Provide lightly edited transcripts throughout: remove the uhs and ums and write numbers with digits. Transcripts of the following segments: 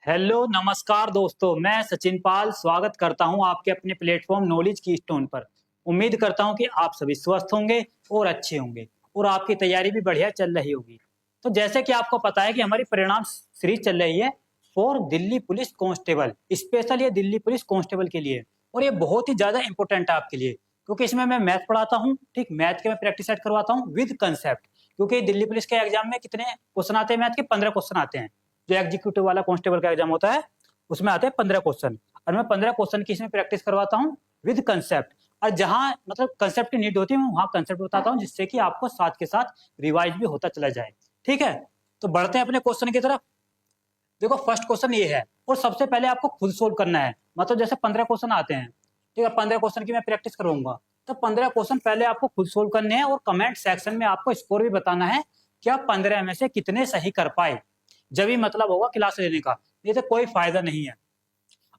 Hello नमस्कार दोस्तों, मैं सचिन पाल स्वागत करता हूं आपके अपने प्लेटफॉर्म नॉलेज की स्टोन पर। उम्मीद करता हूं कि आप सभी स्वस्थ होंगे और अच्छे होंगे और आपकी तैयारी भी बढ़िया चल रही होगी। तो जैसे कि आपको पता है कि हमारी परिणाम सीरीज चल रही है for Delhi police constable, special ये दिल्ली पुलिस कांस्टेबल के लिए। और ये बहुत ही ज्यादा इंपॉर्टेंट है आपके लिए, क्योंकि इसमें मैं मैथ पढ़ाता हूँ। ठीक, मैथ के मैं प्रैक्टिस सेट करवाता हूँ विद कंसेप्ट, क्योंकि दिल्ली पुलिस के एग्जाम में कितने क्वेश्चन आते हैं? मैथ के 15 क्वेश्चन आते हैं। जो एग्जीक्यूटिव वाला कांस्टेबल का एग्जाम होता है उसमें आते हैं 15 क्वेश्चन, और मैं 15 क्वेश्चन की इसमें प्रैक्टिस करवाता हूँ विद कंसेप्ट। और जहां मतलब कंसेप्ट की नीड होती है मैं वहां कंसेप्ट बताता हूँ, जिससे कि आपको साथ के साथ रिवाइज भी होता चला जाए। ठीक है, तो बढ़ते हैं अपने क्वेश्चन की तरफ। देखो फर्स्ट क्वेश्चन ये है, और सबसे पहले आपको खुद सोल्व करना है। मतलब जैसे 15 क्वेश्चन आते हैं, ठीक है, 15 क्वेश्चन की मैं प्रैक्टिस करवाऊंगा। तो 15 क्वेश्चन पहले आपको खुद सोल्व करने हैं और कमेंट सेक्शन में आपको स्कोर भी बताना है कि आप 15 में से कितने सही कर पाए। जब ही मतलब होगा क्लास लेने का, नहीं तो कोई फायदा नहीं है।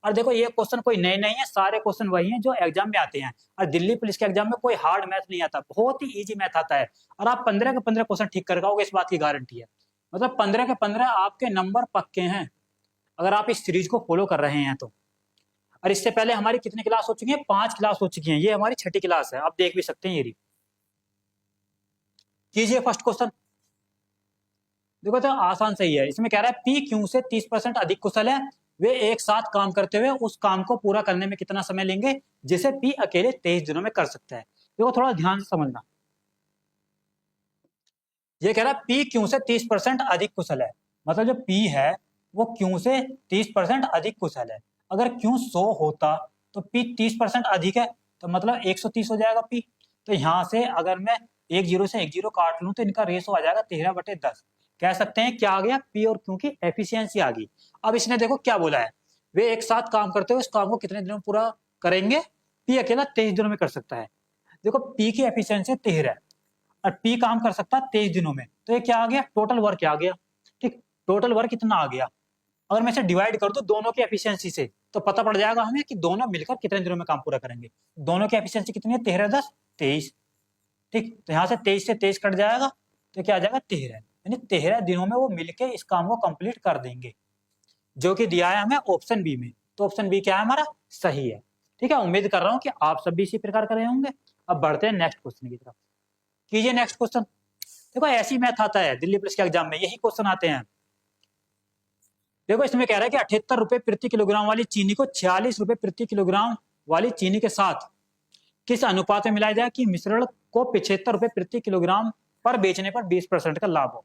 और देखो ये क्वेश्चन कोई नए नहीं है, सारे क्वेश्चन वही हैं जो एग्जाम में आते हैं। और दिल्ली पुलिस के एग्जाम में कोई हार्ड मैथ नहीं आता, बहुत ही इजी मैथ आता है। और आप 15 के 15 क्वेश्चन ठीक कर पाओगे, इस बात की गारंटी है। मतलब 15 के 15 आपके नंबर पक्के हैं अगर आप इस सीरीज को फॉलो कर रहे हैं तो। और इससे पहले हमारी कितनी क्लास हो चुकी है? 5 क्लास हो चुकी है। ये हमारी छठी क्लास है, आप देख भी सकते हैं। ये कीजिए फर्स्ट क्वेश्चन। देखो तो आसान सही है। इसमें कह रहा है पी क्यू से 30% अधिक कुशल है, वे एक साथ काम करते हुए उस काम को पूरा करने में कितना समय लेंगे जिसे पी अकेले 23 दिनों में कर सकता है। देखो थोड़ा ध्यान से समझना। ये कह रहा है पी क्यू से 30% अधिक कुशल है, मतलब जो पी है वो क्यू से 30% अधिक कुशल है। अगर क्यू 100 होता तो पी 30% अधिक है, तो मतलब 130 हो जाएगा पी। तो यहां से अगर मैं एक जीरो से एक जीरो काट लूं तो इनका रेशो आ जाएगा 13/10। कह सकते हैं क्या आ गया? पी और क्यू की एफिशिएंसी आ गई। अब इसने देखो क्या बोला है, वे एक साथ काम करते हुए इस काम को कितने दिनों में पूरा करेंगे? पी अकेला 23 दिनों में कर सकता है। देखो पी की एफिशिएंसी 13 है और पी काम कर सकता है 23 दिनों में, तो ये क्या आ गया? टोटल वर्क आ गया। ठीक, टोटल वर्क कितना आ गया? अगर मैं इसे डिवाइड कर दूं दोनों की एफिशिएंसी से तो पता पड़ जाएगा हमें कि दोनों मिलकर कितने दिनों में काम पूरा करेंगे। दोनों की एफिशिएंसी कितनी है? 13 10 23। ठीक, तो यहाँ से 23 से 23 कट जाएगा तो क्या आ जाएगा? 13। यानी 13 दिनों में वो मिलकर इस काम को कंप्लीट कर देंगे, जो कि दिया है हमें ऑप्शन बी में। तो ऑप्शन बी क्या है हमारा? सही है। ठीक है, उम्मीद कर रहा हूँ कि आप सब भी इसी प्रकार कर रहे होंगे। अब बढ़ते हैं नेक्स्ट क्वेश्चन की तरफ। कीजिए नेक्स्ट क्वेश्चन। देखो ऐसी मैथ आता है दिल्ली पुलिस के एग्जाम में, यही क्वेश्चन आते हैं। देखो इसमें कह रहा है कि 78 रुपए प्रति किलोग्राम वाली चीनी को 46 रुपए प्रति किलोग्राम वाली चीनी के साथ किस अनुपात में मिलाया जाए कि मिश्रण को 75 रुपए प्रति किलोग्राम पर बेचने पर 20% का लाभ हो।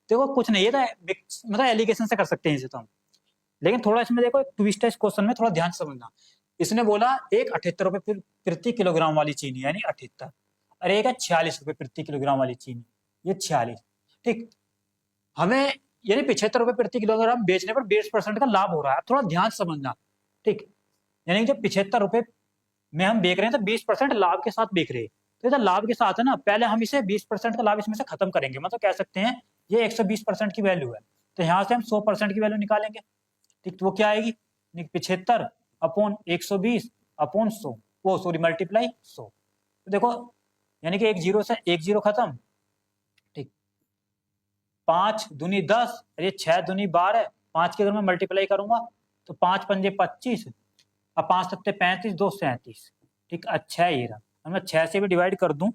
देखो कुछ नहीं है तो मतलब एलिगेशन से कर सकते हैं इसे तो हम, लेकिन थोड़ा इसमें देखो एक ट्विस्ट है इस क्वेश्चन में, थोड़ा ध्यान से समझना। इसने बोला एक 78 रुपए प्रति किलोग्राम वाली चीनी यानी 78, और एक है 46 रुपए प्रति किलोग्राम वाली चीनी, ये 46। ठीक, हमें यानी 75 रुपए प्रति किलोग्राम बेचने पर 20% का लाभ हो रहा है। थोड़ा ध्यान से समझना। ठीक, यानी जो 75 रुपए में हम बेच रहे हैं तो 20% लाभ के साथ बेच रहे हैं। तो ये लाभ के साथ है ना, पहले हम इसे 20% का लाभ इसमें से खत्म करेंगे। मतलब कह सकते हैं ये 120% की वैल्यू है, तो यहाँ से हम 100% की वैल्यू निकालेंगे। ठीक, तो वो क्या आएगी? 75 अपॉन 120 अपॉन 100, वो सॉरी मल्टीप्लाई 100। तो देखो यानी कि एक जीरो से एक जीरो खत्म। ठीक, 5 दूनी 10 और ये 6 दूनी 12। 5 की अगर मैं मल्टीप्लाई करूंगा तो 5 पंजे 25 और 5 सत्ते 35, 2 37। ठीक, अच्छा ये रहा। अब मैं 6 से भी डिवाइड कर दूं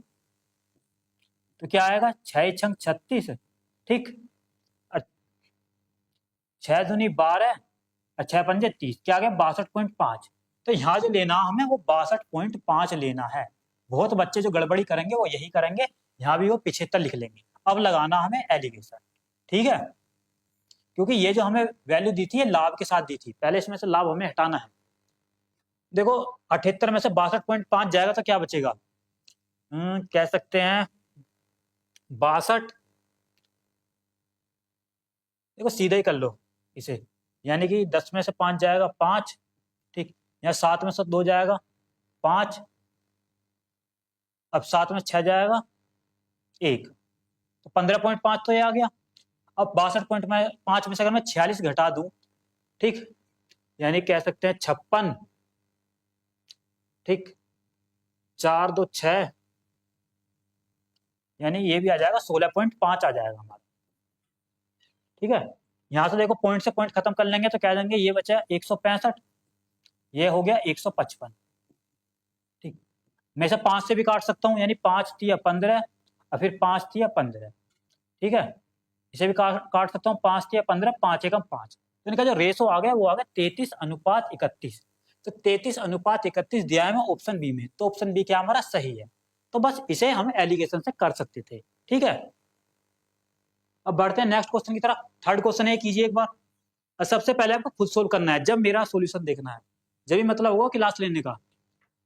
तो क्या आएगा? 6 छंग 36। ठीक, 6 दूनी 12 और 6 पंजे 30, क्या आ गया? 62.5। तो यहाँ जो लेना हमें वो 62.5 लेना है। बहुत बच्चे जो गड़बड़ी करेंगे वो यही करेंगे, यहाँ भी वो 75 लिख लेंगे। अब लगाना हमें एलिगेशन। ठीक है, क्योंकि ये जो हमें वैल्यू दी थी ये लाभ के साथ दी थी, पहले इसमें से लाभ हमें हटाना है। देखो 78 में से 62.5 जाएगा तो क्या बचेगा? कह सकते हैं 62। देखो सीधा ही कर लो इसे, यानी कि 10 में से 5 जाएगा 5। ठीक, यहाँ 7 में से 2 जाएगा 5। अब 7 में 6 जाएगा 1, तो 15.5 तो ये आ गया। अब 62.5 में से अगर मैं 46 घटा दूं, ठीक, यानी कह सकते हैं 56। ठीक, 4 2 6, यानी ये भी आ जाएगा 16.5 आ जाएगा हमारा। ठीक है, यहाँ से देखो पॉइंट से पॉइंट खत्म कर लेंगे तो क्या देंगे, ये बचा 165, ये हो गया 155। ठीक, मैं इसे 5 से भी काट सकता हूँ, यानी 5 तिया 15 और फिर 5 तिया 15। ठीक है, इसे भी काट सकता हूँ, 5 तिया 15, 5 एकम 5। तो इनका जो रेशो आ गया वो आ गया 33:31। तो 33:31 दिया है ऑप्शन बी में, तो ऑप्शन बी क्या हमारा सही है। तो बस इसे हम एलिगेशन से कर सकते थे। ठीक है, अब बढ़ते हैं नेक्स्ट क्वेश्चन की तरफ। थर्ड क्वेश्चन है, कीजिए एक बार। और सबसे पहले आपको खुद सोल्व करना है, जब मेरा सॉल्यूशन देखना है, जब भी मतलब होगा क्लास लेने का।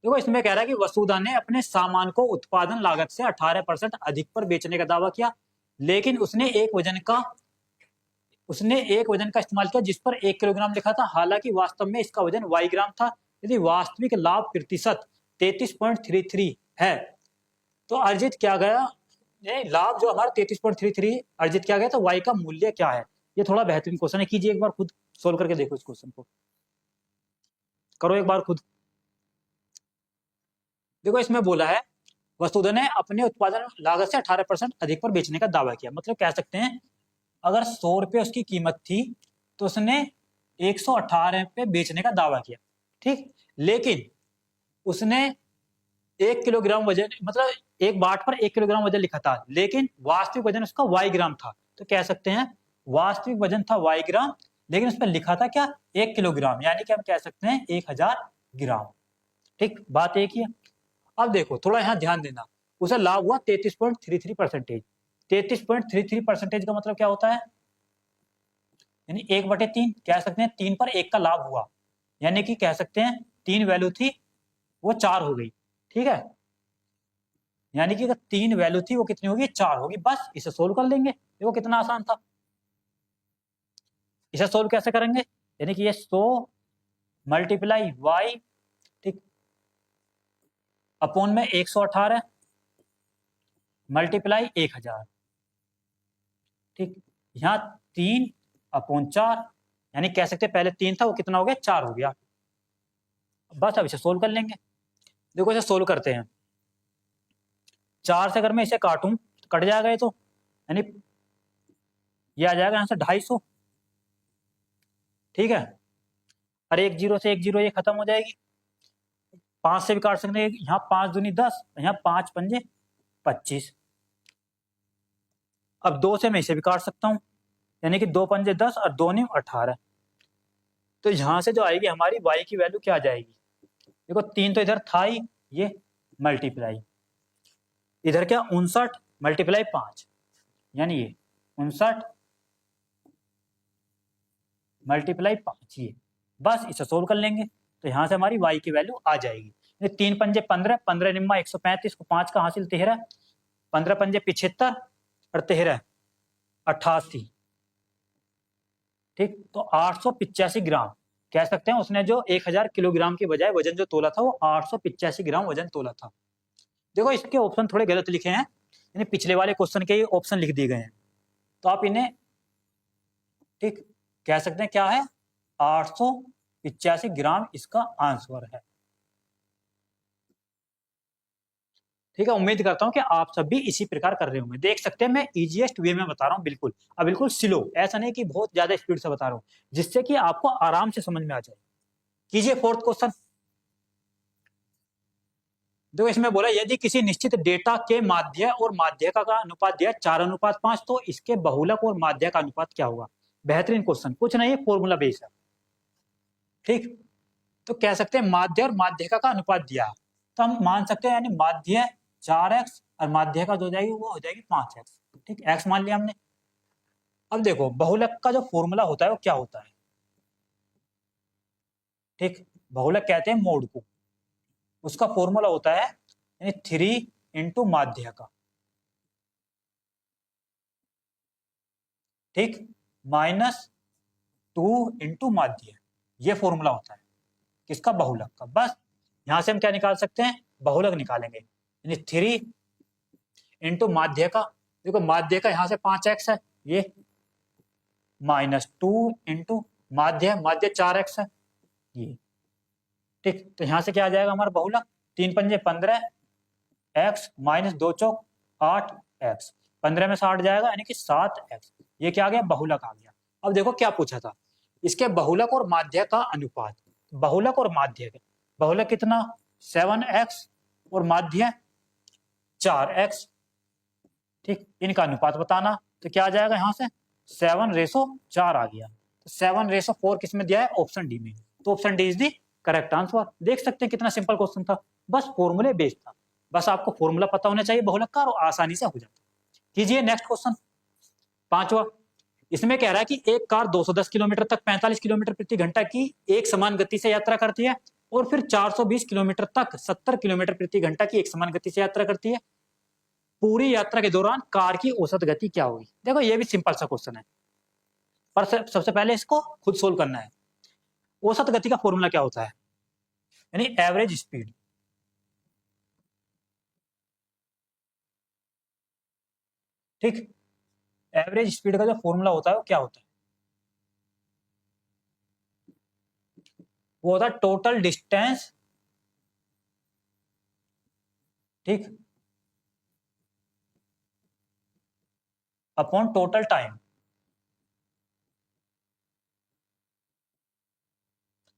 देखो इसमें कह रहा है कि वसुधा ने अपने सामान को उत्पादन लागत से 18% अधिक पर बेचने का दावा किया, लेकिन उसने एक वजन का इस्तेमाल किया जिस पर 1 किलोग्राम लिखा था, हालांकि वास्तव में इसका वजन y ग्राम था। यदि वास्तविक लाभ प्रतिशत 33.33 है तो अर्जित क्या गया, लाभ जो हमारा 33.33 अर्जित किया गया, तो y का मूल्य क्या है। ये थोड़ा बेहतरीन क्वेश्चन है, कीजिए एक बार खुद सोल्व करके देखो, इस क्वेश्चन को करो एक बार खुद। देखो इसमें बोला है वसुधा ने अपने उत्पादन लागत से 18% अधिक पर बेचने का दावा किया, मतलब कह सकते हैं अगर 100 रुपये उसकी कीमत थी तो उसने 118 पे बेचने का दावा किया। ठीक, लेकिन उसने 1 किलोग्राम वजन, मतलब एक बाट पर 1 किलोग्राम वजन लिखा था, लेकिन वास्तविक वजन उसका y ग्राम था। तो कह सकते हैं वास्तविक वजन था y ग्राम, लेकिन उस पर लिखा था क्या, 1 किलोग्राम, यानी कि हम कह सकते हैं 1000 ग्राम। ठीक, बात एक ही है। अब देखो थोड़ा यहाँ ध्यान देना, उसे लाभ हुआ 33.33%। 33.33% का मतलब क्या होता है, यानी 1/3, कह सकते हैं 3 पर 1 का लाभ हुआ, यानी कि कह सकते हैं 3 वैल्यू थी वो 4 हो गई। ठीक है, यानी कि अगर 3 वैल्यू थी वो कितनी होगी, 4 होगी। बस इसे सोल्व कर लेंगे, देखो कितना आसान था। इसे सोल्व कैसे करेंगे, यानी कि ये 100 मल्टीप्लाई y, ठीक, अपोन में 118 मल्टीप्लाई 1000। ठीक, यहाँ 3/4, यानी कह सकते पहले 3 था वो कितना हो गया, 4 हो गया। बस अब इसे सोल्व कर लेंगे। देखो इसे सोल्व करते हैं, 4 से अगर मैं इसे काटूं तो कट जाएगा ये, तो यानी ये आ जाएगा यहाँ से 250। ठीक है, और 1 0 से 1 0 ये खत्म हो जाएगी। 5 से भी काट सकते हैं, यहाँ 5 दूनी 10, यहाँ 5 पंजे 25। अब 2 से मैं इसे भी काट सकता हूँ, यानी कि 2 पंजे 10 और 2 नीम 18। तो यहाँ से जो आएगी हमारी y की वैल्यू क्या आ जाएगी, देखो 3 तो इधर था ही, ये मल्टीप्लाई इधर क्या 59 मल्टीप्लाई 5, यानी ये 59 मल्टीप्लाई 5 ये। बस इसे सोल्व कर लेंगे तो यहाँ से हमारी y की वैल्यू आ जाएगी। 3 पंजे 15, 15 निम्मा 135 को 5 का हासिल 13, 15 पंजे 75 और 13 88। ठीक, तो 885 ग्राम कह सकते हैं उसने जो 1000 किलोग्राम की बजाय वजन जो तोला था वो 885 ग्राम वजन तोला था। देखो इसके ऑप्शन थोड़े गलत लिखे हैं, यानी पिछले वाले क्वेश्चन के ऑप्शन लिख दिए गए हैं, तो आप इन्हें ठीक कह सकते हैं क्या है, 885 ग्राम इसका आंसर है। ठीक है, उम्मीद करता हूं कि आप सब भी इसी प्रकार कर रहे होंगे। देख सकते हैं मैं इजीएस्ट वे में बता रहा हूं, बिल्कुल अब बिल्कुल स्लो, ऐसा नहीं कि बहुत ज्यादा स्पीड से बता रहा हूं, जिससे कि आपको आराम से समझ में आ जाए। कीजिए फोर्थ क्वेश्चन। देखो इसमें बोला यदि किसी निश्चित डेटा के माध्य और माध्यिका का अनुपात दिया 4:5 तो इसके बहुलक और माध्य का अनुपात क्या होगा। बेहतरीन क्वेश्चन, कुछ नहीं है, फॉर्मूला बेस है। ठीक, तो कह सकते हैं माध्य और माध्यिका का अनुपात दिया, तो हम मान सकते हैं यानी माध्य 4x और माध्यिका जो हो जाएगी वो हो जाएगी 5x। ठीक, x मान लिया हमने। अब देखो बहुलक का जो फॉर्मूला होता है वो क्या होता है, ठीक, बहुलक कहते हैं मोड को, उसका फॉर्मूला होता है यानी 3 इंटू माध्यिका, ठीक, -2 इंटू माध्य, ये फॉर्मूला होता है किसका, बहुलक का। बस यहां से हम क्या निकाल सकते हैं, बहुलक निकालेंगे, यानी 3 इंटू माध्य का, देखो माध्य का यहां से 5x है, ये -2 इंटू माध्य, माध्य 4x है ये। ठीक, तो यहां से क्या आ जाएगा हमारा बहुलक, 3 पंजे 15 x -2 चौक 8x, 15 में 60 जाएगा यानी कि 7x, ये क्या आ गया, बहुलक आ गया। अब देखो क्या पूछा था, इसके बहुलक और माध्यक का अनुपात। बहुलक और माध्यक, बहुलक कितना 7x और माध्य 4x, ठीक, इनका अनुपात बताना। तो क्या आ जाएगा यहाँ से 7:4 आ गया। तो 7:4 किस में दिया है, ऑप्शन डी में। तो option D is the correct answer. देख सकते हैं कितना सिंपल क्वेश्चन था, बस फॉर्मूले बेस्ड था, बस आपको फॉर्मूला पता होना चाहिए बहुलक का और आसानी से हो जाता। कीजिए नेक्स्ट क्वेश्चन 5वां। इसमें कह रहा है कि एक कार 210 किलोमीटर तक 45 किलोमीटर प्रति घंटा की एक समान गति से यात्रा करती है और फिर 420 किलोमीटर तक 70 किलोमीटर प्रति घंटा की एक समान गति से यात्रा करती है। पूरी यात्रा के दौरान कार की औसत गति क्या होगी। देखो ये भी सिंपल सा क्वेश्चन है, पर सबसे पहले इसको खुद सोल्व करना है। औसत गति का फॉर्मूला क्या होता है, यानी एवरेज स्पीड। ठीक, एवरेज स्पीड का जो फॉर्मूला होता है वो क्या होता है, वो होता है टोटल डिस्टेंस, ठीक, अपॉन टोटल टाइम।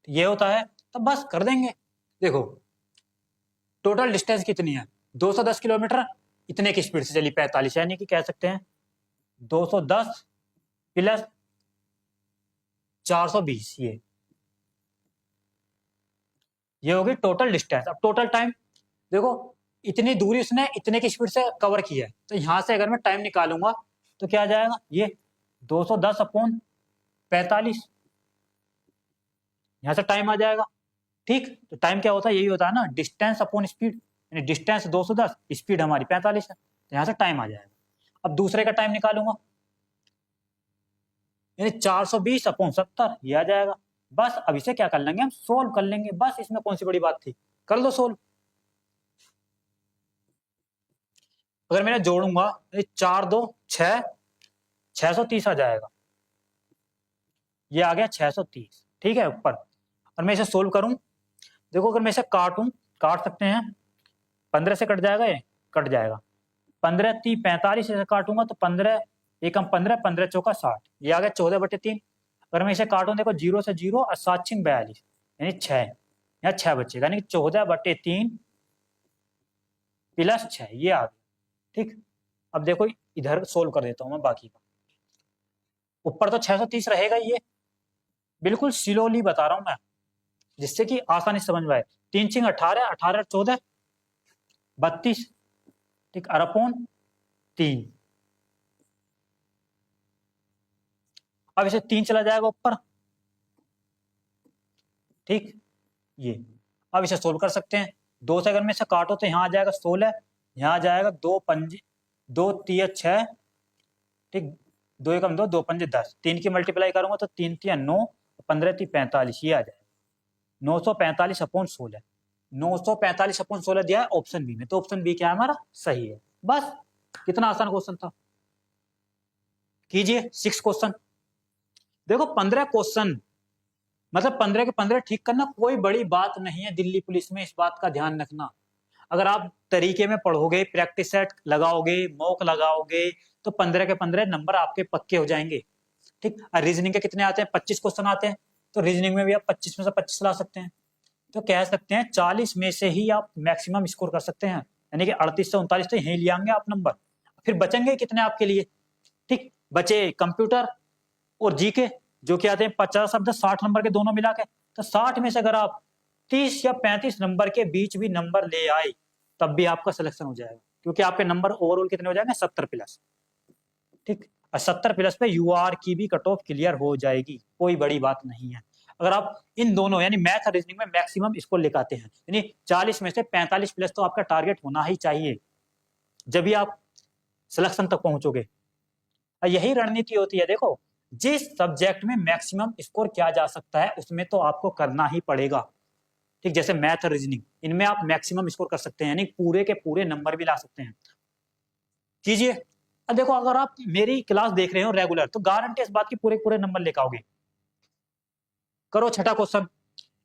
ये होता है, तो बस कर देंगे। देखो टोटल डिस्टेंस कितनी है, 210 किलोमीटर, इतने की स्पीड से चली 45, यानी कि कह सकते हैं 210 प्लस 420, ये होगी टोटल डिस्टेंस। अब टोटल टाइम, देखो इतनी दूरी उसने इतने की स्पीड से कवर की है, तो यहां से अगर मैं टाइम निकालूंगा तो क्या आ जाएगा, ये 210 अपॉन 45, यहां से टाइम आ जाएगा। ठीक, तो टाइम क्या होता है, यही होता है ना, डिस्टेंस अपॉन स्पीड, यानी डिस्टेंस 210, स्पीड हमारी 45 है, तो यहां से टाइम आ जाएगा। अब दूसरे का टाइम निकालूंगा, यानी 420 अपॉन 70, ये आ जाएगा। बस अब इसे क्या कर लेंगे, हम सोल्व कर लेंगे, बस इसमें कौन सी बड़ी बात थी, कर लो सोल्व। अगर मैं जोड़ूंगा 4 2 6, 630 आ जाएगा, ये आ गया 630, ठीक है ऊपर। और मैं इसे सोल्व करूं, देखो अगर मैं इसे काटूं, काट सकते हैं, 15 से कट जाएगा, ये कट जाएगा, 15 3 45 से काटूंगा तो 15 एकम 15, 15 चौका 60, ये आ गया 14/3। अगर मैं इसे काटूं, देखो 0 से 0 और 7 6 42, यानी 6, यहाँ 6 बचेगा, यानी 14/3 प्लस 6, ये आ गया। ठीक, अब देखो इधर सोल्व कर देता हूं मैं बाकी का। ऊपर तो 630 रहेगा, ये बिल्कुल स्लोली बता रहा हूं मैं, जिससे कि आसानी समझ में आए। 3 6 18, 18 14 32, ठीक, अरपोन 3। अब इसे 3 चला जाएगा ऊपर, ठीक, ये अब इसे सोल्व कर सकते हैं। 2 से अगर मैं इसे काटो तो यहाँ आ जाएगा 16, यहाँ आ जाएगा 2 5 2 3 6, ठीक, 2 एकम 2 2 5 10, 3 की मल्टीप्लाई करूंगा तो 3 3 9, 15 3 45, ये आ जाएगा 945 अपॉन 16। 945 अपॉन 16 दिया है ऑप्शन बी में, तो ऑप्शन बी क्या है हमारा, सही है। बस कितना आसान क्वेश्चन था। कीजिए 6 क्वेश्चन। देखो 15 क्वेश्चन, मतलब 15 के 15 ठीक करना कोई बड़ी बात नहीं है दिल्ली पुलिस में, इस बात का ध्यान रखना। अगर आप तरीके में पढ़ोगे, प्रैक्टिस सेट लगाओगे, मॉक लगाओगे, तो 15 के 15 नंबर आपके पक्के हो जाएंगे। ठीक, रीजनिंग के कितने आते हैं, 25 क्वेश्चन आते हैं, तो रीजनिंग में भी आप 25 में से 25 ला सकते हैं। तो कह सकते हैं 40 में से ही आप मैक्सिमम स्कोर कर सकते हैं, यानी कि 38 से 39 तो यही ले आएंगे आप नंबर। फिर बचेंगे कितने आपके लिए, ठीक, बचे कंप्यूटर और जीके, जो कि आते हैं 50 शब्द 60 नंबर के दोनों मिला के। तो 60 में से अगर आप 30 या 35 नंबर के बीच भी नंबर ले आए, तब भी आपका सिलेक्शन हो जाएगा, क्योंकि आपके नंबर ओवरऑल कितने हो जाएंगे, 70 प्लस। ठीक, और 70 प्लस पे यूआर की भी कट ऑफ क्लियर हो जाएगी, कोई बड़ी बात नहीं है। अगर आप इन दोनों यानी मैथ और रीजनिंग में मैक्सिमम इसको लेकर हैं, यानी 40 में से 45 प्लस तो आपका टारगेट होना ही चाहिए, जब भी आप सिलेक्शन तक पहुंचोगे। यही रणनीति होती है। देखो जिस सब्जेक्ट में मैक्सिमम स्कोर किया जा सकता है उसमें तो आपको करना ही पड़ेगा। ठीक, जैसे मैथ और रीजनिंग, इनमें आप मैक्सिमम स्कोर कर सकते हैं, यानी पूरे के पूरे नंबर भी ला सकते हैं। कीजिए। अब देखो अगर आप मेरी क्लास देख रहे हो रेगुलर, तो गारंटी इस बात की पूरे पूरे नंबर लेकर आओगे। करो छठा क्वेश्चन।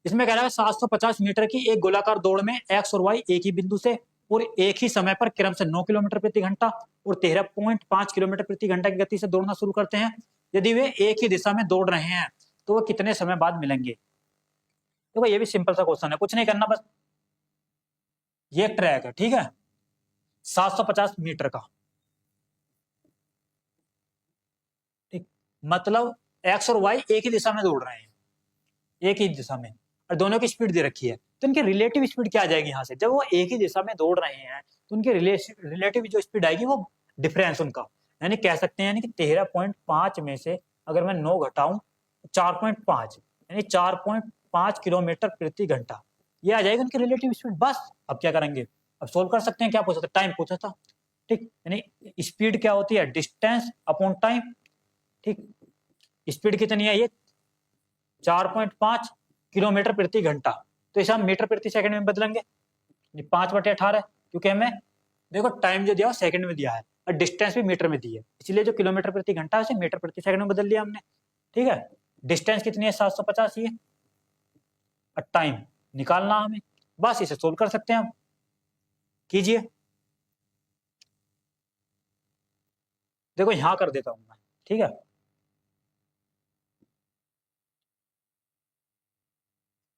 इसमें कह रहा है 750 मीटर की एक गोलाकार दौड़ में एक्स और वाई एक ही बिंदु से और एक ही समय पर क्रम से 9 किलोमीटर प्रति घंटा और 13.5 किलोमीटर प्रति घंटा की गति से दौड़ना शुरू करते हैं। यदि वे एक ही दिशा में दौड़ रहे हैं तो वो कितने समय बाद मिलेंगे। देखो ये भी सिंपल सा क्वेश्चन है, कुछ नहीं करना, बस ये ट्रैक है, ठीक है, 750 मीटर का, ठीक, मतलब एक्स और वाई एक ही दिशा में दौड़ रहे हैं, एक ही दिशा में, और दोनों की स्पीड दे रखी है, तो इनकी रिलेटिव स्पीड क्या आ जाएगी यहाँ से, जब वो एक ही दिशा में दौड़ रहे हैं तो उनकी रिलेटिव जो स्पीड आएगी वो डिफरेंस उनका, यानी कह सकते हैं यानी कि 13.5 में से अगर मैं 9 घटाऊं 4.5 यानी 4.5 किलोमीटर प्रति घंटा, ये आ जाएगी उनकी रिलेटिव स्पीड। बस अब क्या करेंगे, अब सोल्व कर सकते हैं, क्या पूछा था, टाइम पूछा था, ठीक, यानी स्पीड क्या होती है, डिस्टेंस अपॉन टाइम, ठीक, स्पीड कितनी है, ये 4.5 किलोमीटर प्रति घंटा, तो इसे हम मीटर प्रति सेकंड में बदलेंगे, 5/18, क्योंकि हमें देखो टाइम जो दिया वो सेकंड में दिया है और डिस्टेंस भी मीटर में दी है, इसलिए जो किलोमीटर प्रति घंटा है उसे मीटर प्रति सेकंड में बदल लिया हमने, ठीक है। डिस्टेंस कितनी है, 750 ही है, और टाइम निकालना हमें, बस इसे सोल्व कर सकते हैं हम, कीजिए। देखो यहां कर देता हूं मैं, ठीक है,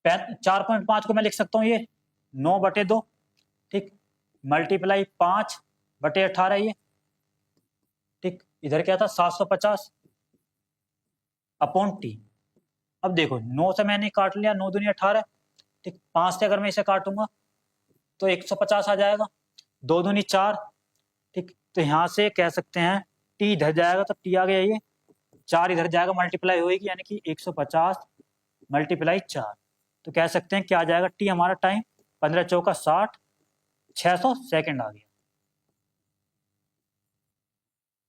चार पॉइंट पांच को मैं लिख सकता हूँ ये 9/2, ठीक, मल्टीप्लाई 5/18 ये, ठीक, इधर क्या था 750 अपॉन टी। अब देखो 9 से मैंने काट लिया, 9 दूनी 18, ठीक, 5 से अगर मैं इसे काटूंगा तो 150 आ जाएगा, 2 दूनी 4, ठीक, तो यहां से कह सकते हैं टी इधर जाएगा तो टी आ गया, ये 4 इधर जाएगा, मल्टीप्लाई होगी यानी कि 150 मल्टीप्लाई 4, तो कह सकते हैं क्या आ जाएगा टी हमारा टाइम, 15 चौका 60, 600 सेकंड आ गया,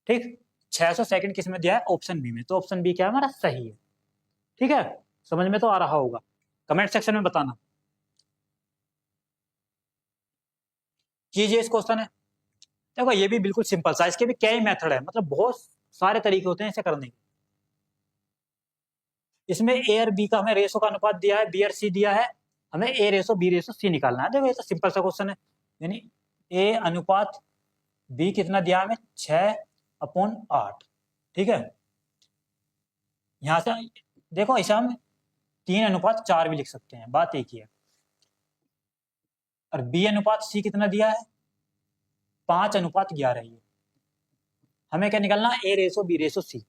ठीक, 600 सेकंड किस में दिया है, ऑप्शन बी में, तो ऑप्शन बी क्या है हमारा सही है, ठीक है, समझ में तो आ रहा होगा, कमेंट सेक्शन में बताना, कीजिए इस क्वेश्चन है। देखो ये भी बिल्कुल सिंपल सा, इसके भी कई मेथड है, मतलब बहुत सारे तरीके होते हैं इसे करने के। इसमें ए और बी का हमें रेशो का अनुपात दिया है, बी और सी दिया है, हमें ए रेशो बी रेशो सी निकालना है। देखो ये तो सिंपल सा क्वेश्चन है, यानी ए अनुपात बी कितना दिया हमें 6/8, ठीक है, यहां से देखो इसे हम 3/4 भी लिख सकते हैं, बात एक ही है, और बी अनुपात सी कितना दिया है 5/11 है, हमें क्या निकालना, ए रेशो बी रेशो सी।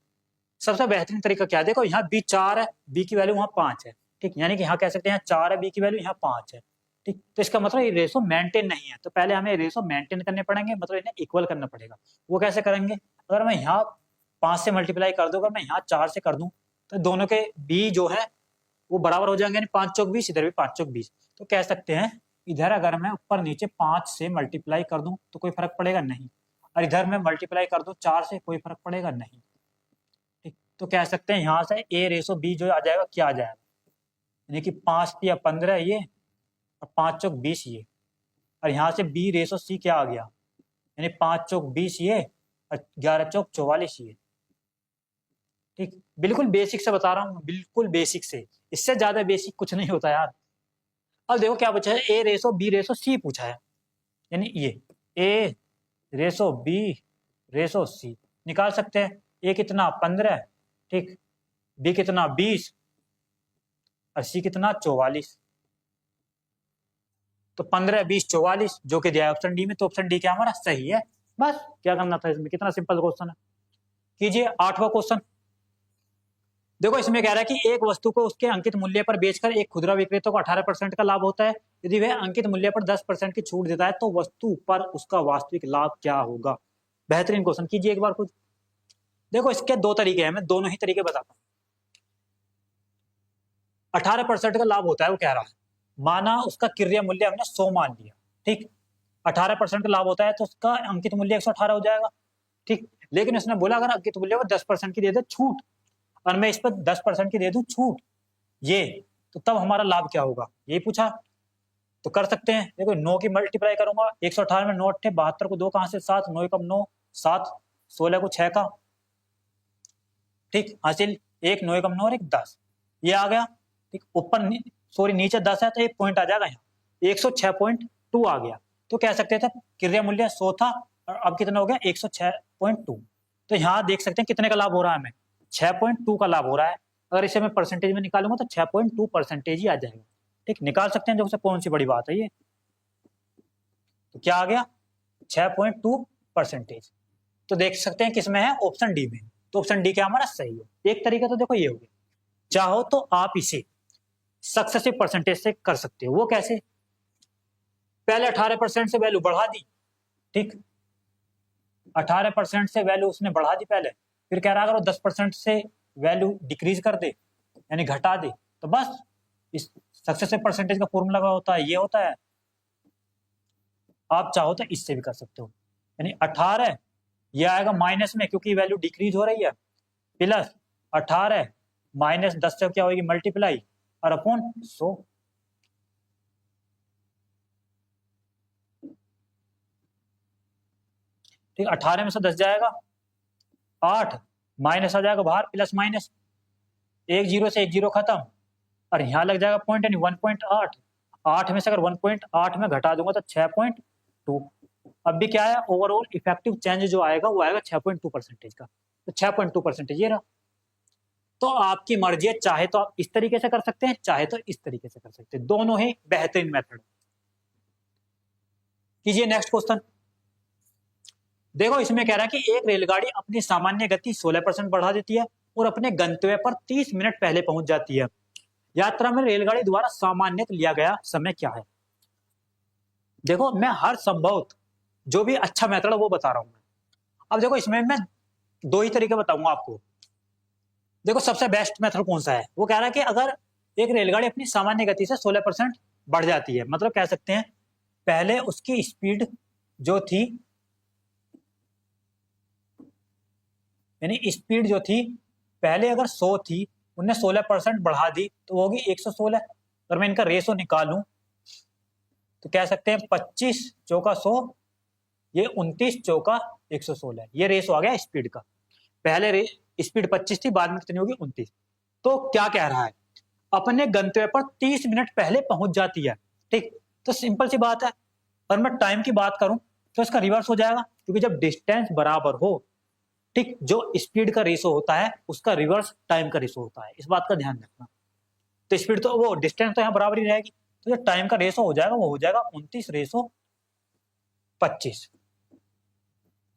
सबसे बेहतरीन तरीका क्या है, देखो यहाँ बी 4 है, बी की वैल्यू वहां 5 है, ठीक, यानी कि यहाँ कह सकते हैं 4 है, बी की वैल्यू यहाँ 5 है, ठीक, तो इसका मतलब ये रेशो मेंटेन नहीं है, तो पहले हमें रेशो मेंटेन करने पड़ेंगे, मतलब इन्हें इक्वल करना पड़ेगा। वो कैसे करेंगे, अगर मैं यहाँ 5 से मल्टीप्लाई कर दूं, अगर मैं यहाँ 4 से कर दूं तो दोनों के बी जो है वो बराबर हो जाएंगे, 5 चौक 20, इधर भी 5 चौक 20, तो कह सकते हैं इधर अगर मैं ऊपर नीचे 5 से मल्टीप्लाई कर दूं तो कोई फर्क पड़ेगा नहीं, और इधर मैं मल्टीप्लाई कर दूं 4 से, कोई फर्क पड़ेगा नहीं, ठीक, तो कह सकते हैं यहाँ से ए रेशो बी जो आ जाएगा क्या आ जाएगा, यानी कि 5 या 15 ये और 5 चौक 20 ये, और यहाँ से बी रेशो सी क्या आ गया, यानी 5 चौक 20 ये और 11 चौक 44 ये, ठीक, बिल्कुल बेसिक से बता रहा हूँ, बिल्कुल बेसिक से, इससे ज्यादा बेसिक कुछ नहीं होता यार। अब देखो क्या पूछा है, ए रेशो बी रेशो सी पूछा है, यानी ये ए रेशो बी रेशो सी निकाल सकते हैं, ए कितना 15, ठीक, बी कितना 20 और सी कितना 44, तो 15 20 44 जो कि दिया है ऑप्शन डी में, तो ऑप्शन डी क्या हमारा सही है। बस क्या करना था इसमें, कितना सिंपल क्वेश्चन है, कीजिए 8वां क्वेश्चन। देखो इसमें कह रहा है कि एक वस्तु को उसके अंकित मूल्य पर बेचकर एक खुदरा विक्रेता को 18% का लाभ होता है, यदि वह अंकित मूल्य पर 10% की छूट देता है तो वस्तु पर उसका वास्तविक लाभ क्या होगा। बेहतरीन क्वेश्चन, कीजिए एक बार खुद। देखो इसके 2 तरीके हैं, मैं दोनों ही तरीके बताता हूँ। 18% का लाभ होता है, वो कह रहा है, माना उसका क्रय मूल्य हमने 100 मान लिया, ठीक, 18% का लाभ होता है तो उसका अंकित मूल्य 118 हो जाएगा, ठीक, लेकिन उसने बोला अगर अंकित मूल्य पर 10% की दे दे छूट, और मैं इस पर 10% की दे दूं छूट, ये तो तब हमारा लाभ क्या होगा, यही पूछा, तो कर सकते हैं। देखो 9 की मल्टीप्लाई करूंगा, 118 में 9 8 72 को 2 कहां से 7, 9 एकम 9 7, 16 को 6 का, ठीक, हासिल 1 9 एकम 9 और 1 10, ये आ गया, ठीक, ऊपर सॉरी नीचे 10 है तो एक पॉइंट आ जाएगा, यहाँ 106.2 आ गया, तो कह सकते थे क्रय मूल्य 100 था और अब कितना हो गया 106.2, तो यहाँ देख सकते हैं कितने का लाभ हो रहा है हमें, 6.2 का लाभ हो रहा है। अगर इसे मैं परसेंटेज में निकालूंगा तो 6.2% ही आ जाएगा। ठीक, निकाल सकते हैं, जो से कौन सी बड़ी बात है ये। तो क्या आ गया 6.2%। तो देख सकते हैं किसमें है, ऑप्शन डी में। तो ऑप्शन डी क्या हमारा सही है। एक तरीका तो देखो ये हो गया। चाहो तो आप इसे सक्सेसिव परसेंटेज से कर सकते हो। वो कैसे, पहले 18% से वैल्यू बढ़ा दी, ठीक, 18% से वैल्यू उसने बढ़ा दी पहले, फिर कह रहा अगर वो 10% से वैल्यू डिक्रीज कर दे यानी घटा दे, तो बस इस सक्सेसिव परसेंटेज का फॉर्मूला होता है, ये होता है। आप चाहो तो इससे भी कर सकते हो, यानी 18 ये आएगा माइनस में क्योंकि वैल्यू डिक्रीज हो रही है, प्लस 18 माइनस 10 से क्या होगी मल्टीप्लाई और अपॉन 100। ठीक, 18 में से 10 जाएगा 8, माइनस आ जाएगा बाहर, प्लस माइनस, एक जीरो से एक जीरो खत्म, और यहाँ लग जाएगा पॉइंट यानी 1.8। 8 में से अगर 1.8 में घटा दूंगा तो 6.2। अब भी क्या है, ओवरऑल इफेक्टिव चेंज जो आएगा वो आएगा 6.2% का। तो 6.2% ये रहा। तो आपकी मर्जी है, चाहे तो आप इस तरीके से कर सकते हैं, चाहे तो इस तरीके से कर सकते हैं, दोनों ही बेहतरीन मेथड। कीजिए नेक्स्ट क्वेश्चन। देखो इसमें कह रहा है कि एक रेलगाड़ी अपनी सामान्य गति 16% बढ़ा देती है और अपने गंतव्य पर 30 मिनट पहले पहुंच जाती है। यात्रा में रेलगाड़ी द्वारा सामान्य लिया गया समय क्या है। देखो मैं हर संभव जो भी अच्छा मेथड है वो बता रहा हूं मैं। अब देखो इसमें मैं दो ही तरीके बताऊंगा आपको। देखो सबसे बेस्ट मेथड कौन सा है, वो कह रहा है कि अगर एक रेलगाड़ी अपनी सामान्य गति से 16% बढ़ जाती है, मतलब कह सकते हैं पहले उसकी स्पीड जो थी, यानी स्पीड जो थी पहले अगर 100 थी, उनने 16% बढ़ा दी तो वो होगी 116। अगर मैं इनका रेशो निकालूं तो कह सकते हैं 25 चौका 100, ये 29 चौका 116, ये रेशो आ गया स्पीड का। पहले स्पीड 25 थी, बाद में कितनी होगी 29। तो क्या कह रहा है, अपने गंतव्य पर 30 मिनट पहले पहुंच जाती है। ठीक, तो सिंपल सी बात है। और मैं टाइम की बात करूं तो इसका रिवर्स हो जाएगा, क्योंकि जब डिस्टेंस बराबर हो, ठीक, जो स्पीड का रेशो होता है उसका रिवर्स टाइम का रेशो होता है, इस बात का ध्यान रखना। तो स्पीड तो वो डिस्टेंस तो यहाँ बराबर ही रहेगी, तो जो टाइम का रेशो हो जाएगा वो हो जाएगा 29/25।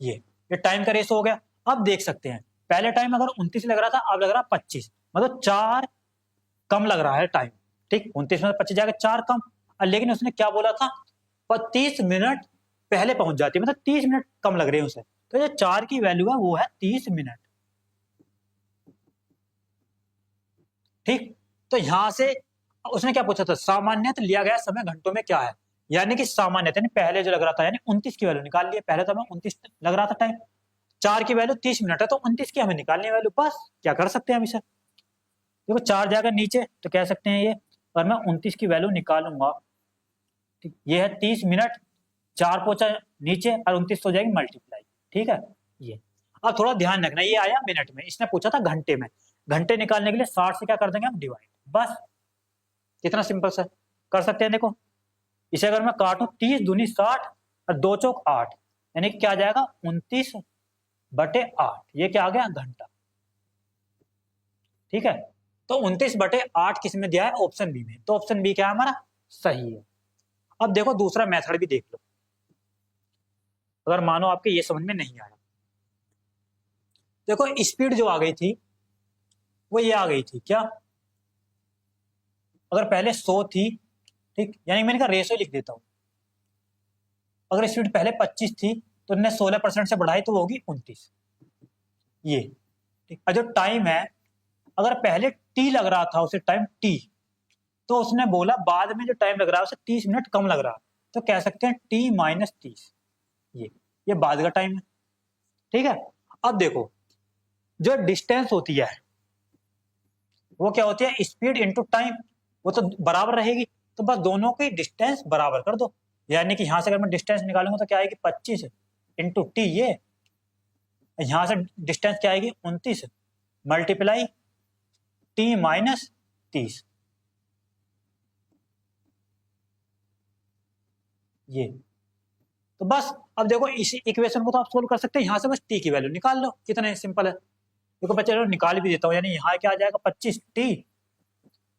ये टाइम का रेशो हो गया। अब देख सकते हैं पहले टाइम अगर 29 लग रहा था, अब लग रहा 25, मतलब 4 कम लग रहा है टाइम। ठीक, 29 में 25 जाएगा 4 कम, लेकिन उसने क्या बोला था 30 मिनट पहले पहुंच जाती है, मतलब 30 मिनट कम लग रहे हैं उसे। तो ये 4 की वैल्यू है वो है 30 मिनट। ठीक, तो यहां से उसने क्या पूछा था, सामान्यतः लिया गया समय घंटों में क्या है, यानी कि सामान्यतः पहले जो लग रहा था यानी 29 की वैल्यू निकाल लिए। पहले तो हमें 29 लग रहा था टाइम, 4 की वैल्यू 30 मिनट है तो 29 की हमें निकालनी है वैल्यू, बस क्या कर सकते हैं हम इसे। देखो 4 जाएगा नीचे तो कह सकते हैं ये, और मैं 29 की वैल्यू निकालूंगा, ठीक, ये है 30 मिनट, 4 पहुंचा नीचे और 29 हो जाएगी मल्टीप्लाई। ठीक है, ये अब थोड़ा ध्यान रखना, ये आया मिनट में, इसने पूछा था घंटे में। घंटे निकालने के लिए 60 से क्या कर देंगे हम डिवाइड, बस कितना सिंपल सा कर सकते हैं। देखो इसे अगर मैं काटूं 30 दूनी 60 और 2 चौक 8, यानी क्या आ जाएगा 29/8, ये क्या आ गया घंटा। ठीक है, तो 29/8 किस में दिया है, ऑप्शन बी में। तो ऑप्शन बी क्या है हमारा सही है। अब देखो दूसरा मेथड भी देख लो, अगर मानो आपके ये समझ में नहीं आया। देखो स्पीड जो आ गई थी वो ये आ गई थी क्या, अगर पहले 100 थी, ठीक, यानी मैंने का रेशो लिख देता हूं। अगर स्पीड पहले 25 थी तो उन्होंने 16% से बढ़ाई तो वो होगी 29, ये। ठीक, और जो टाइम है अगर पहले टी लग रहा था उसे टाइम टी, तो उसने बोला बाद में जो टाइम लग रहा है उसे 30 मिनट कम लग रहा, तो कह सकते हैं T-30, ये बाद का टाइम है। ठीक है, अब देखो जो डिस्टेंस होती है वो क्या होती है, स्पीड इंटू टाइम, वो तो बराबर रहेगी, तो बस दोनों की डिस्टेंस बराबर कर दो। यानी कि यहां से अगर मैं डिस्टेंस निकालूंगा तो क्या आएगी 25 इंटू टी, ये यहां से डिस्टेंस क्या आएगी 29 मल्टीप्लाई T-30, ये। तो बस अब देखो इस इक्वेशन को तो आप सोल्व कर सकते हैं, यहां से बस टी की वैल्यू निकाल लो, कितना सिंपल है। देखो बच्चे निकाल भी देता हूँ, यानी यहाँ क्या आ जाएगा 25t,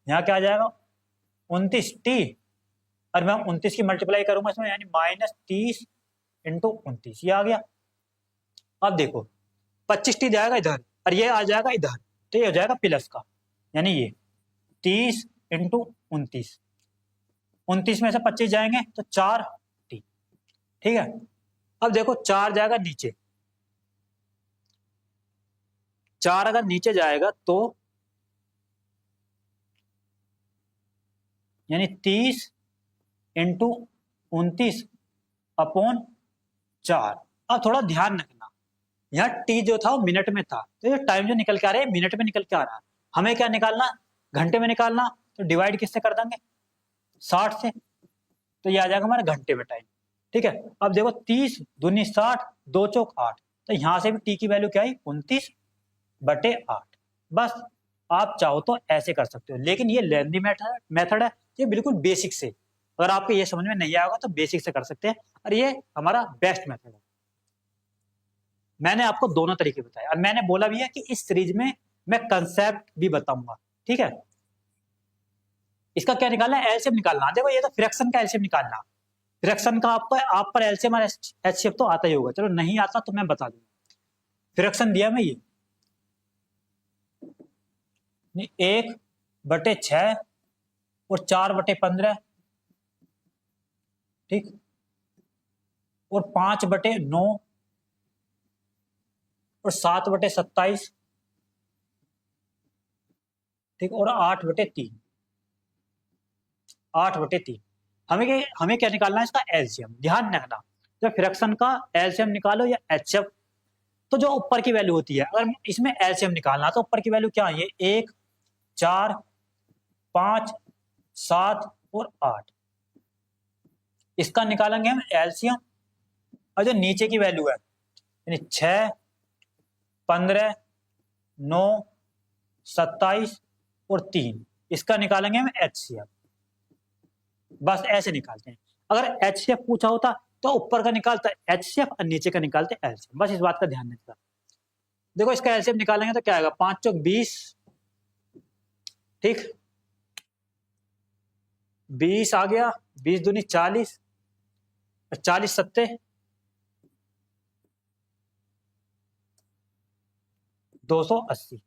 यहाँ क्या आ जाएगा 29t, और मैं 29 की मल्टीप्लाई करूंगा इसमें, यानी -30 × 29, ये आ गया। अब देखो 25t जाएगा इधर और ये आ जाएगा इधर, तो ये हो जाएगा प्लस का, यानी ये 30 × 29, 29 में से 25 जाएंगे तो 4t, ठीक है। अब देखो 4 जाएगा नीचे, 4 अगर नीचे जाएगा तो यानी 30 × 29/4। अब थोड़ा ध्यान रखना, यहाँ टी जो था वो मिनट में था, तो ये टाइम जो निकल के आ रहा है मिनट में निकल के आ रहा है। हमें क्या निकालना, घंटे में निकालना, तो डिवाइड किससे कर देंगे 60 से, तो ये आ जाएगा हमारे घंटे में टाइम, ठीक है। अब देखो 30 दूनी 60, 2 चौक 8, तो यहां से भी टी की वैल्यू क्या आई 29/8। बस आप चाहो तो ऐसे कर सकते हो, लेकिन ये लेंथी मेथड है, ये बिल्कुल बेसिक से, अगर आपको ये समझ में नहीं आएगा तो बेसिक से कर सकते हैं, और ये हमारा बेस्ट मेथड है। मैंने आपको दोनों तरीके बताए, और मैंने बोला भी है कि इस सीरीज में मैं कंसेप्ट भी बताऊंगा, ठीक है। इसका क्या निकालना है, एलसीएम निकालना। देखो ये तो फ्रैक्शन का एलसीएम निकालना, फ्रैक्शन का आपको आप पर एलसीएम और एचसीएफ तो आता ही होगा, चलो नहीं आता तो मैं बता दूंगा। फ्रैक्शन दिया मैं ये 1/6 और 4/15, ठीक, और 5/9 और 7/27, ठीक, और 8/3, 8/3। हमें क्या निकालना है इसका एलसीएम। ध्यान रखना, जब फ्रैक्शन का एलसीएम निकालो या एचसीएफ, तो जो ऊपर की वैल्यू होती है, अगर इसमें एलसीएम निकालना तो ऊपर की वैल्यू क्या है, 1, 4, 5, 7 और 8, इसका निकालेंगे हम एलसीएम। और जो नीचे की वैल्यू है यानी 6, 15, 9, 27 और 3, इसका निकालेंगे हम एचसीएफ। बस ऐसे निकालते हैं। अगर एचसीएफ पूछा होता तो ऊपर का निकालता एचसीएफ और नीचे का निकालते एलसीएम, बस इस बात का ध्यान रखना। देखो इसका एलसीएम निकालेंगे तो क्या आएगा, 5 चौक 20, ठीक, 20 आ गया, 20 दूनी 40, 40 सत्ते 280,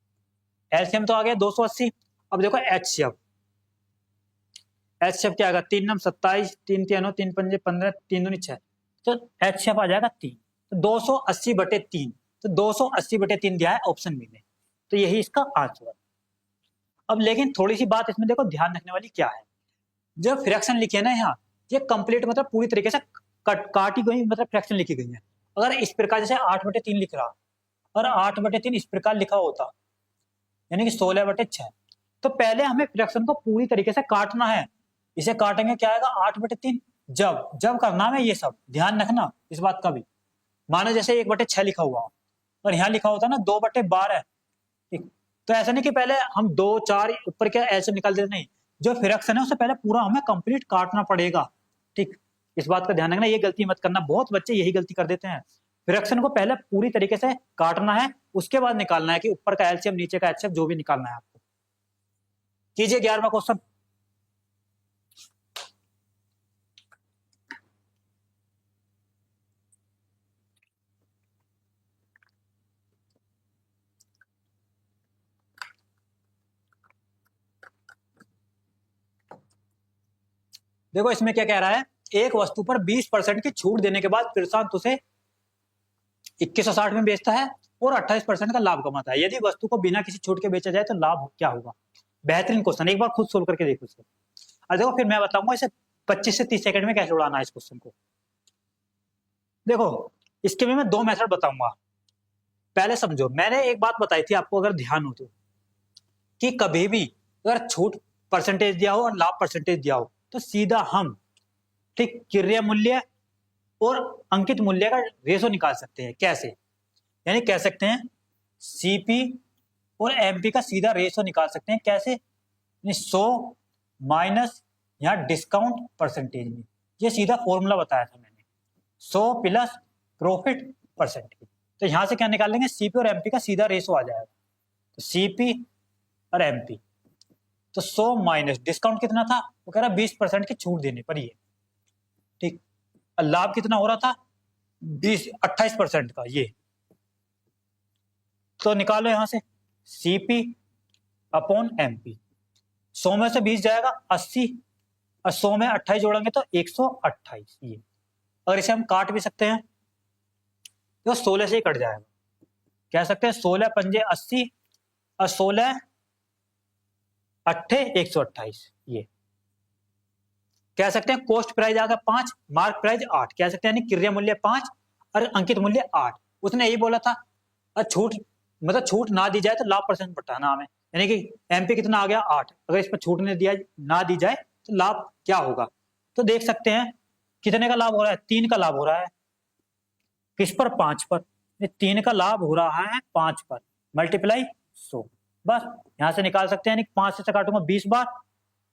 एलसीएम तो आ गया 280। अब देखो एचसीएफ, एचसीएफ क्या आएगा, 3 नम 27, 3 3 3 5 15, 3 दूनी 6, तो एचसीएफ आ जाएगा 3, तो 280/3, तो 280/3 दिया है ऑप्शन बी में, तो यही इसका आंसर है। अब लेकिन थोड़ी सी बात इसमें देखो ध्यान रखने वाली क्या है, जब फ्रैक्शन लिखी है ना यहाँ, ये कंप्लीट मतलब पूरी तरीके से काटी गई मतलब फ्रैक्शन लिखी गई है। अगर इस प्रकार जैसे 8/3 लिख रहा और 8/3 इस प्रकार लिखा होता यानी कि 16/6, तो पहले हमें फ्रैक्शन को पूरी तरीके से काटना है। इसे काटेंगे क्या आएगा 8/3, जब करना है ये सब ध्यान रखना इस बात का भी। मानो जैसे 1/6 लिखा हुआ और यहाँ लिखा होता ना 2/12, ठीक, तो ऐसा नहीं कि पहले हम 2 4 ऊपर क्या ऐसे निकाल देते, नहीं, जो फ्रैक्शन है उससे पहले पूरा हमें कंप्लीट काटना पड़ेगा, ठीक, इस बात का ध्यान रखना, ये गलती मत करना, बहुत बच्चे यही गलती कर देते हैं। फ्रैक्शन को पहले पूरी तरीके से काटना है, उसके बाद निकालना है कि ऊपर का एलसीएम नीचे का एचसीएफ जो भी निकालना है आपको। कीजिए 11वां क्वेश्चन। देखो इसमें क्या कह रहा है, एक वस्तु पर 20% की छूट देने के बाद प्रशांत उसे 2160 में बेचता है और 28% का लाभ कमाता है। यदि वस्तु को बिना किसी छूट के बेचा जाए तो लाभ क्या होगा। बेहतरीन क्वेश्चन, एक बार खुद सोल्व करके देखो इसको। और देखो फिर मैं बताऊंगा इसे 25 से 30 सेकंड में कैसे उड़ाना है इस क्वेश्चन को। देखो इसके भी मैं 2 मेथड बताऊंगा। पहले समझो, मैंने एक बात बताई थी आपको अगर ध्यान हो तो, कि कभी भी अगर छूट परसेंटेज दिया हो और लाभ परसेंटेज दिया हो तो सीधा हम, ठीक, क्रय मूल्य और अंकित मूल्य का रेशो निकाल सकते हैं। कैसे, यानी कह सकते हैं सीपी और एमपी का सीधा रेशो निकाल सकते हैं। कैसे, 100 माइनस यहाँ डिस्काउंट परसेंटेज में, ये सीधा फॉर्मूला बताया था मैंने, 100 प्लस प्रॉफिट परसेंटेज। तो यहां से क्या निकाल लेंगे, सीपी और एमपी का सीधा रेशो आ जाएगा। तो सीपी और एमपी। तो 100 माइनस डिस्काउंट कितना था, वो कह रहा 20% की छूट देने पर ये, ठीक। लाभ कितना हो रहा था, 28% का ये। तो निकालो यहां से सीपी अपॉन एमपी। 100 में से 20 जाएगा 80, और 100 में 28 जोड़ेंगे तो 128 ये। और इसे हम काट भी सकते हैं तो 16 से ही कट जाएगा। कह सकते हैं 16 पंजे 80 और 16 अट्ठे 128 ये। कह सकते हैं कॉस्ट प्राइस आ गया 5, मार्क प्राइस 8, कह सकते हैं यानी क्रय मूल्य 5 और अंकित मूल्य 8। उसने यही बोला था छूट मतलब छूट ना दी जाए तो लाभ परसेंट बताना हमें, यानी कि एमपी कितना आ गया 8, अगर इस पर छूट ना दी जाए तो लाभ क्या होगा। तो देख सकते हैं कितने का लाभ हो रहा है, 3 का लाभ हो रहा है। किस पर, 5 पर। 3 का लाभ हो रहा है 5 पर, मल्टीप्लाई 100। बस यहां से निकाल सकते हैं, 5 से काटूंगा 20 बार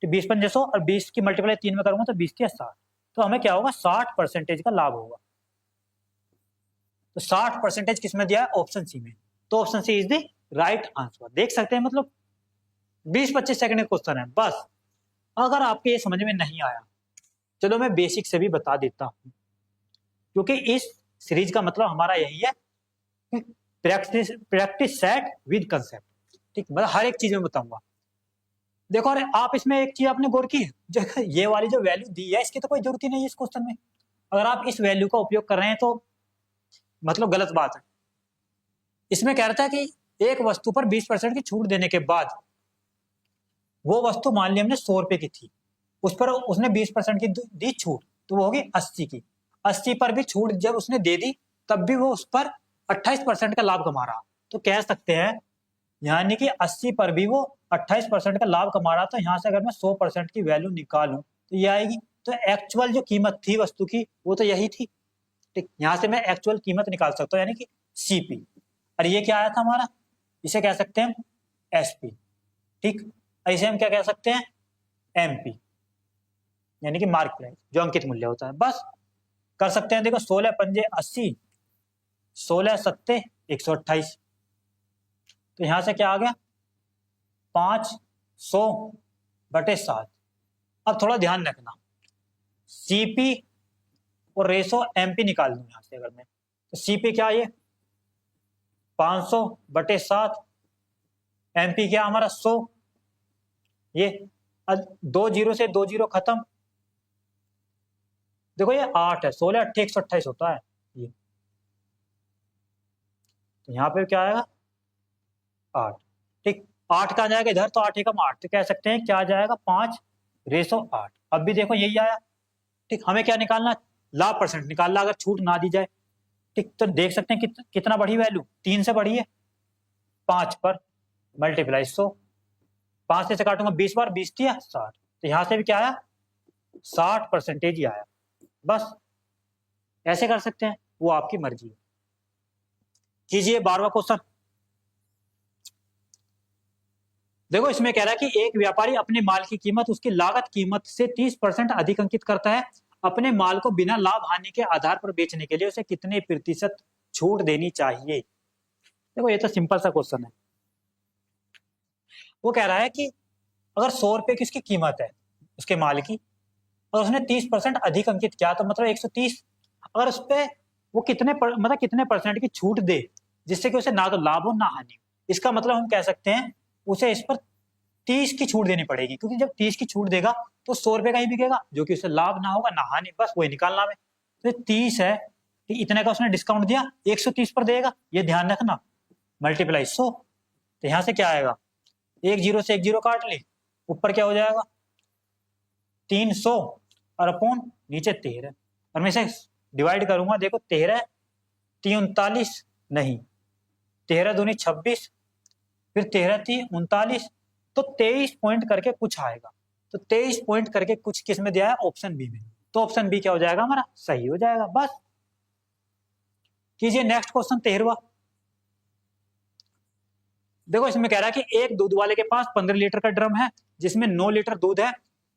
तो 20 पंजे 100, और 20 की मल्टीप्लाई 3 में करूंगा तो 20 के 60। तो हमें क्या होगा, 60% का लाभ होगा। तो 60% किसमें दिया है, ऑप्शन सी में। तो option C is the right answer. देख सकते हैं मतलब 20-25 सेकंड का क्वेश्चन है बस। अगर आपके ये समझ में नहीं आया, चलो मैं बेसिक से भी बता देता हूं, क्योंकि इस सीरीज का मतलब हमारा यही है कि प्रैक्टिस सेट विद कंसेप्ट, ठीक। मतलब हर एक चीज में बताऊंगा। देखो अरे आप इसमें एक चीज आपने गौर की, जो ये वाली जो वैल्यू दी है इसकी तो कोई जरूरत ही नहीं है इस क्वेश्चन में। अगर आप इस वैल्यू का उपयोग कर रहे हैं तो मतलब गलत बात है। इसमें कह रहा था कि एक वस्तु पर 20% की छूट देने के बाद, वो वस्तु मान ली हमने 100 रुपए की थी, उस पर उसने 20% की दी छूट, तो वो होगी 80 की। 80 पर भी छूट जब उसने दे दी तब भी वो उस पर 28% का लाभ कमा रहा। तो कह सकते हैं यानी कि 80 पर भी वो 28% का लाभ कमा रहा। तो यहाँ से अगर मैं 100% की वैल्यू निकालूं तो ये आएगी। तो एक्चुअल जो कीमत थी वस्तु की वो तो यही थी, ठीक। यहाँ से मैं एक्चुअल कीमत निकाल सकता हूँ, यानी कि सीपी। और ये क्या आया था हमारा, इसे कह सकते हैं एसपी, ठीक। इसे हम क्या कह सकते हैं, एमपी, यानी कि मार्क प्राइस, जो अंकित मूल्य होता है। बस कर सकते हैं। देखो 16 पंजे 80, 16 सत्ते 128। तो यहां से क्या आ गया, 500/7। अब थोड़ा ध्यान रखना, सीपी और रेशो एमपी निकाल दूं यहां से अगर मैं, तो सीपी क्या है, 500/7, एमपी क्या हमारा 100। ये 2 जीरो से 2 जीरो खत्म। देखो ये 8 है, 16 8 128 होता है ये। तो यहाँ पे क्या आएगा 8, ठीक। 8 का आ जाएगा इधर तो 8 एकम 8, तो कह सकते हैं क्या आ जाएगा 5/8। अब भी देखो यही आया, ठीक। हमें क्या निकालना, लाभ परसेंट निकालना अगर छूट ना दी जाए, ठीक। तो देख सकते हैं कितना बढ़ी वैल्यू, 3 से बढ़ी है, 5 पर मल्टीप्लाई 100। 5 से काटूंगा 20 बार, 20 दिया 60। तो यहां से भी क्या आया, 60% ही आया। बस ऐसे कर सकते हैं, वो आपकी मर्जी है। कीजिए 12वां क्वेश्चन। देखो इसमें कह रहा है कि एक व्यापारी अपने माल की कीमत उसकी लागत कीमत से 30% अधिक अंकित करता है। अपने माल को बिना लाभ हानि के आधार पर बेचने के लिए उसे कितने प्रतिशत छूट देनी चाहिए। देखो ये तो सिंपल सा क्वेश्चन है। वो कह रहा है कि अगर 100 रुपए की उसकी कीमत है उसके माल की, और उसने 30% अधिक अंकित किया तो मतलब 130। अगर उस पर वो मतलब कितने परसेंट की छूट दे जिससे कि उसे ना तो लाभ हो ना हानि, इसका मतलब हम कह सकते हैं उसे इस पर 30 की छूट देनी पड़ेगी, क्योंकि जब 30 की छूट देगा तो 100 रुपए का ही बिकेगा, जो कि उसे लाभ ना होगा ना हानि, बस वही निकालना है। तो 30 है कि इतने का उसने डिस्काउंट दिया, 130 पर देगा, ये ध्यान रखना, मल्टीप्लाई 100। तो यहां से क्या आएगा, 1 जीरो से 1 जीरो काट ली, ऊपर क्या हो जाएगा 300 और अपॉन नीचे 13, और मैं इसे डिवाइड करूंगा। देखो 13 39 नहीं, 13 दूनी 26, फिर 13 3 39, तो 23 पॉइंट करके कुछ आएगा। तो 23 पॉइंट करके कुछ किस में दिया है, ऑप्शन बी में। तो ऑप्शन बी क्या हो जाएगा हमारा, सही हो जाएगा। बस कीजिए नेक्स्ट क्वेश्चन 13वां। देखो इसमें कह रहा है कि एक दूध वाले के पास 15 लीटर का ड्रम है जिसमें 9 लीटर दूध है।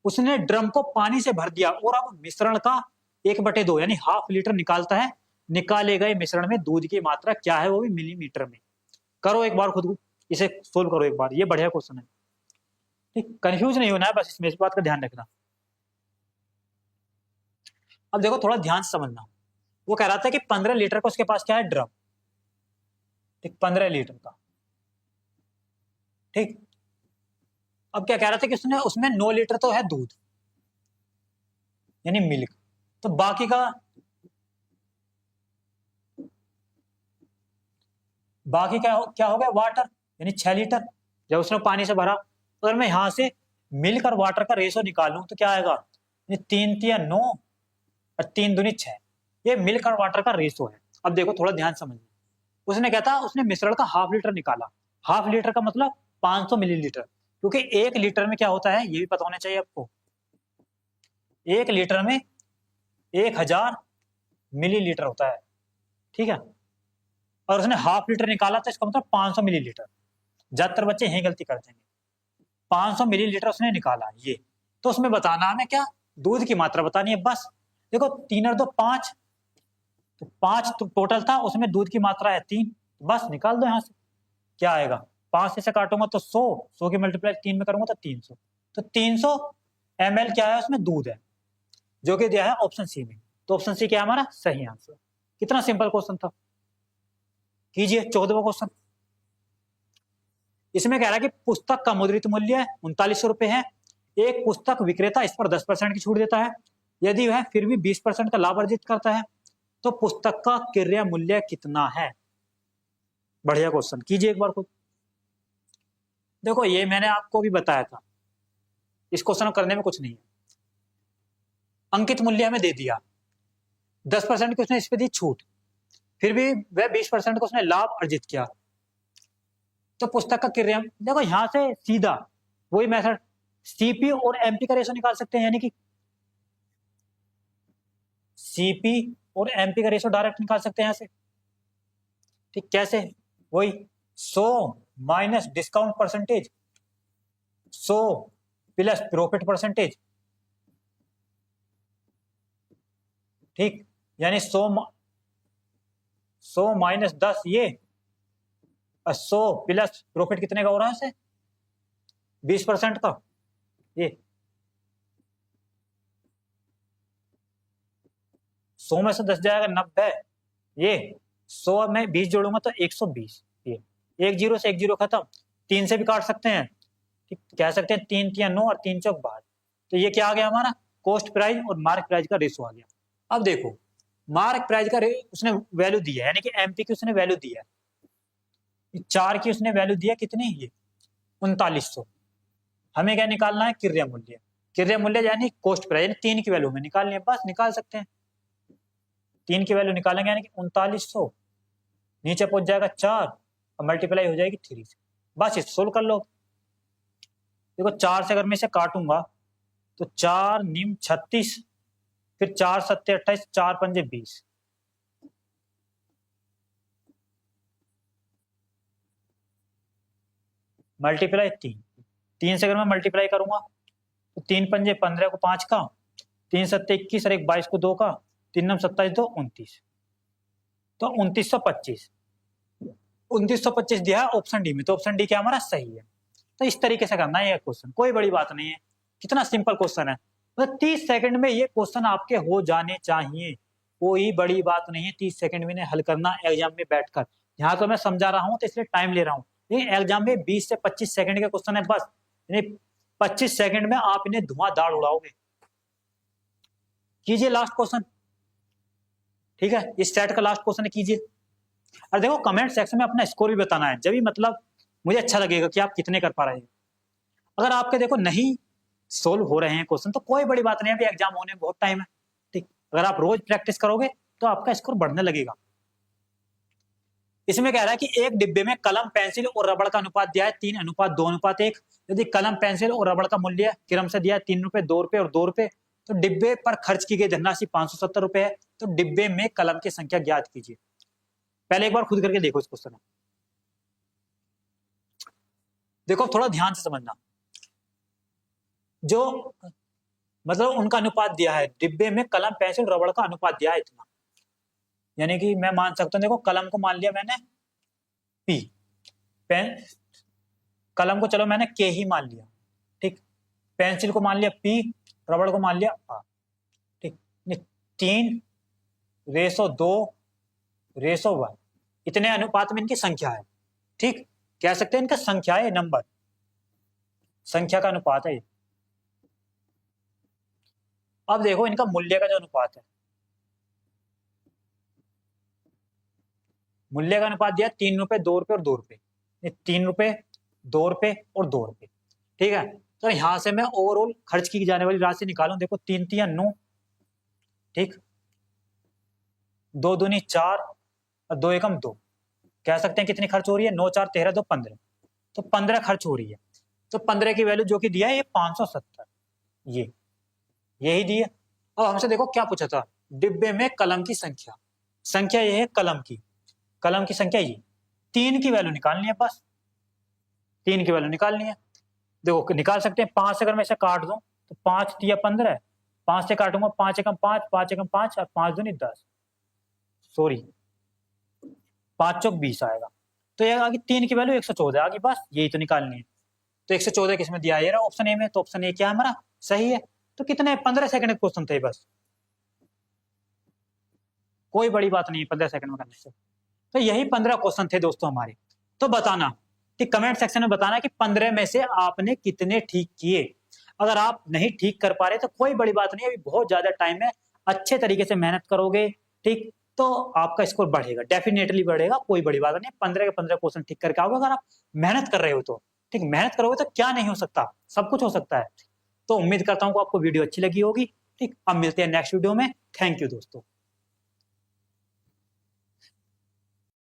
उसने ड्रम को पानी से भर दिया और अब मिश्रण का 1/2 यानी ½ लीटर निकालता है। निकाले गए मिश्रण में दूध की मात्रा क्या है, वो भी मिलीमीटर में। करो एक बार खुद इसे सोल्व करो एक बार, ये बढ़िया क्वेश्चन है। ठीक, कंफ्यूज नहीं होना है बस, इसमें इस बात का ध्यान रखना। अब देखो थोड़ा ध्यान से समझना, वो कह रहा था कि 15 लीटर का उसके पास क्या है, ड्रम। ठीक, 15 लीटर का। ठीक, अब क्या कह रहा था कि उसने उसमें 9 लीटर तो है दूध यानी मिल्क, तो बाकी का क्या हो गया, वाटर यानी 6 लीटर जब उसने पानी से भरा। अगर मैं यहां से मिल्क और वाटर का रेशो निकालूं तो क्या आएगा, 3 तिया 9 और 3 दूनी 6, ये मिल्क और वाटर का रेशो है। अब देखो थोड़ा ध्यान समझना, उसने क्या था, उसने मिश्रण का हाफ लीटर निकाला। हाफ लीटर का मतलब 500 मिलीलीटर, क्योंकि 1 लीटर में क्या होता है ये भी पता होना चाहिए आपको, 1 लीटर में 1000 मिलीलीटर होता है। ठीक है, और उसने हाफ लीटर निकाला तो इसका मतलब 500 मिलीलीटर। ज्यादातर बच्चे यही गलती करते हैं, 500 मिलीलीटर उसने निकाला ये, तो उसमें बताना हमें क्या, दूध की मात्रा बतानी है बस। देखो 3 और 2 5, तो 5 तो टोटल था, उसमें दूध की मात्रा है 3, बस निकाल दो यहाँ से। क्या आएगा, 5 से काटूंगा तो 100 की मल्टीप्लाई 3 में करूंगा तो 300, तो 300 ml क्या है उसमें दूध है, जो कि दिया है ऑप्शन सी में। तो ऑप्शन सी क्या है हमारा सही आंसर। कितना सिंपल क्वेश्चन था। कीजिए 14वां क्वेश्चन। इसमें कह रहा है कि पुस्तक का मुद्रित मूल्य 3900 रुपए है, एक पुस्तक विक्रेता इस पर 10% की छूट देता है, यदि वह फिर भी 20% का लाभ अर्जित करता है तो पुस्तक का क्रय मूल्य कितना है। बढ़िया क्वेश्चन, कीजिए एक बार खुद। देखो ये मैंने आपको भी बताया था, इस क्वेश्चन करने में कुछ नहीं है। अंकित मूल्य हमें दे दिया, 10% की उसने इस पर दी छूट, फिर भी वह 20% को उसने लाभ अर्जित किया, तो पुस्तक का क्रय, देखो यहां से सीधा वही मेथड, सीपी और एमपी का रेशो निकाल सकते हैं, यानी कि सीपी और एमपी का रेशो डायरेक्ट निकाल सकते हैं यहां से। ठीक, कैसे, वही 100 minus discount percentage, 100 plus profit percentage. ठीक, यानी 100 माइनस 10 ये, 100 प्लस प्रॉफिट कितने का हो रहा है, 20% का, ये 100 में से 10 जाएगा 90, ये 100 में 20 जोड़ूंगा तो 120, ये एक जीरो से एक जीरो खत्म, 3 से भी काट सकते हैं। ठीक, कह सकते हैं 3 तिया 9 और 3 चौक 12, तो ये क्या आ गया हमारा, कॉस्ट प्राइस और मार्क प्राइस का रेशो आ गया। अब देखो मार्क प्राइस का उसने वैल्यू दिया है, यानी कि एमपी की उसने वैल्यू दिया है, 4 की उसने वैल्यू दिया कितनी, ये 3900। हमें क्या निकालना है, क्रय मूल्य। क्रय मूल्य यानी कॉस्ट प्राइस, यानी 3 की वैल्यू में निकालनी है, बस निकाल सकते हैं। 3 की वैल्यू निकालेंगे यानी कि 3900, नीचे पहुंच जाएगा 4 और मल्टीप्लाई हो जाएगी 3 से, बस इसे सोल्व कर लो। देखो 4 से अगर मैं इसे काटूंगा तो 4 निम 36, फिर 4 सत्ते 28, 4 पंजे 20, मल्टीप्लाई 3 से अगर मैं मल्टीप्लाई करूंगा तो 3 पंजे 15 को 5 का, 3 सत्ते 21 और 1 22 को 2 का, 3 नम 27 2 29, तो 2925, 2925 दिया है ऑप्शन डी में, तो ऑप्शन डी क्या हमारा सही है। तो इस तरीके से करना है ये क्वेश्चन, कोई बड़ी बात नहीं है, कितना सिंपल क्वेश्चन है, मतलब 30 सेकंड में ये क्वेश्चन आपके हो जाने चाहिए, कोई बड़ी बात नहीं है। 30 सेकंड में हल करना एग्जाम में बैठकर, यहाँ तो मैं समझा रहा हूँ तो इसलिए टाइम ले रहा हूँ, लेकिन एग्जाम में 20 से 25 सेकंड के क्वेश्चन है बस, 25 सेकंड में आप इन्हें धुआंधार उड़ाओगे। कीजिए लास्ट क्वेश्चन, ठीक है, इस सेट का लास्ट क्वेश्चन कीजिए। और देखो कमेंट सेक्शन में अपना स्कोर भी बताना है, जब भी मतलब मुझे अच्छा लगेगा कि आप कितने कर पा रहे हैं। अगर आपके देखो नहीं सोल्व हो रहे हैं क्वेश्चन तो कोई बड़ी बात नहीं है, अभी एग्जाम होने में बहुत टाइम है। ठीक, अगर आप रोज प्रैक्टिस करोगे तो आपका स्कोर बढ़ने लगेगा। इसमें कह रहा है कि एक डिब्बे में कलम पेंसिल और रबड़ का अनुपात दिया है 3:2:1। यदि कलम पेंसिल और रबड़ का मूल्य क्रम से दिया है 3 रुपए, 2 रुपए और 2 रुपए, तो डिब्बे पर खर्च की गई धनराशि 570 रुपए है, तो डिब्बे में कलम की संख्या ज्ञात कीजिए। पहले एक बार खुद करके देखो इस क्वेश्चन में, देखो थोड़ा ध्यान से समझना, जो मतलब उनका अनुपात दिया है, डिब्बे में कलम पेंसिल रबड़ का अनुपात दिया है इतना, यानी कि मैं मान सकता हूं, देखो कलम को मान लिया मैंने P, पेन कलम को चलो मैंने के ही मान लिया, ठीक, पेंसिल को मान लिया पी, रबड़ को मान लिया आर, ठीक। 3:2:1, इतने अनुपात में इनकी संख्या है, ठीक, कह सकते हैं इनका संख्या है, नंबर, संख्या का अनुपात है ये। अब देखो इनका मूल्य का जो अनुपात है, मूल्य का अनुपात दिया 3 रुपए, 2 रुपए और 2 रुपए, 3 रुपए, 2 रुपए और 2 रुपए, ठीक है। तो यहां से मैं ओवरऑल खर्च की जाने वाली राशि निकालूं, देखो 3 3 9, ठीक, 2 दूनी 4 और 2 एकम 2, कह सकते हैं कितनी खर्च हो रही है, 9 4 13 2 15, तो 15 खर्च हो रही है। तो 15 की वैल्यू जो कि दिया है ये 570, ये यही दी है। अब हमसे देखो क्या पूछा था, डिब्बे में कलम की संख्या, संख्या ये है कलम की, कलम की संख्या ये, 3 की वैल्यू निकालनी है, बस 3 की वैल्यू निकालनी है। देखो निकाल सकते हैं, 5 से अगर मैं इसे काट दूं तो 5 तिया 15, 5 से काटूंगा 5 एकम 5, 5 एकम 5 और 5 दूनी 10, सॉरी 5 चौक 20 आएगा। तो ये आगे 3 की वैल्यू 114 आगे, बस यही तो निकालनी है। तो 114 किसमें दिया है, ऑप्शन ए में, तो ऑप्शन ए क्या है हमारा, सही है। तो कितने 15 सेकंड क्वेश्चन थे, बस कोई बड़ी बात नहीं है 15 सेकंड में करने से। तो यही 15 क्वेश्चन थे दोस्तों हमारे। तो बताना कि कमेंट सेक्शन में बताना कि 15 में से आपने कितने ठीक किए। अगर आप नहीं ठीक कर पा रहे तो कोई बड़ी बात नहीं, अभी बहुत ज्यादा टाइम है, अच्छे तरीके से मेहनत करोगे, ठीक, तो आपका स्कोर बढ़ेगा, डेफिनेटली बढ़ेगा, कोई बड़ी बात नहीं। 15 के 15 क्वेश्चन ठीक करके आओगे अगर आप मेहनत कर रहे हो तो, ठीक, मेहनत करोगे तो क्या नहीं हो सकता, सब कुछ हो सकता है। तो उम्मीद करता हूँ कि आपको वीडियो अच्छी लगी होगी, ठीक। अब मिलते हैं नेक्स्ट वीडियो में, थैंक यू दोस्तों।